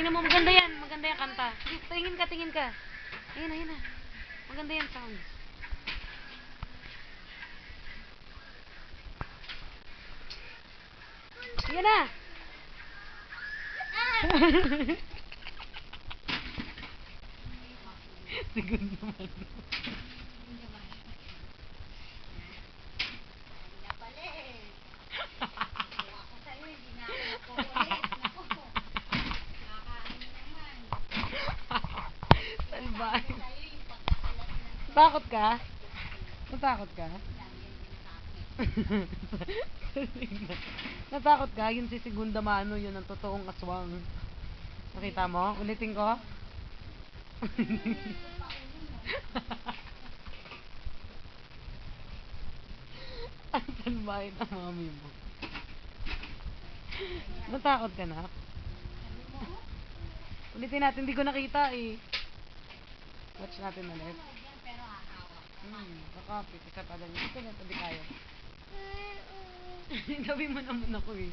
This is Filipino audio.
Tingnan mo, maganda yan. Maganda yan kanta. Tingin ka, tingin ka. Ayun na, ayun na. Maganda yan sound. Yan na. Sigod naman. Salbay. Takot ka? Natakot ka? Natakot ka? Yun si Segunda Mano, yun ang totoong aswang. Nakita mo? Ulitin ko? Ang salbay ng mami mo. Natakot ka na? Ulitin natin, hindi ko nakita eh. Watch natin ulit. Nakapit. Isa pa lang. Ito na, tabi tayo. Tabi mo naman ako eh.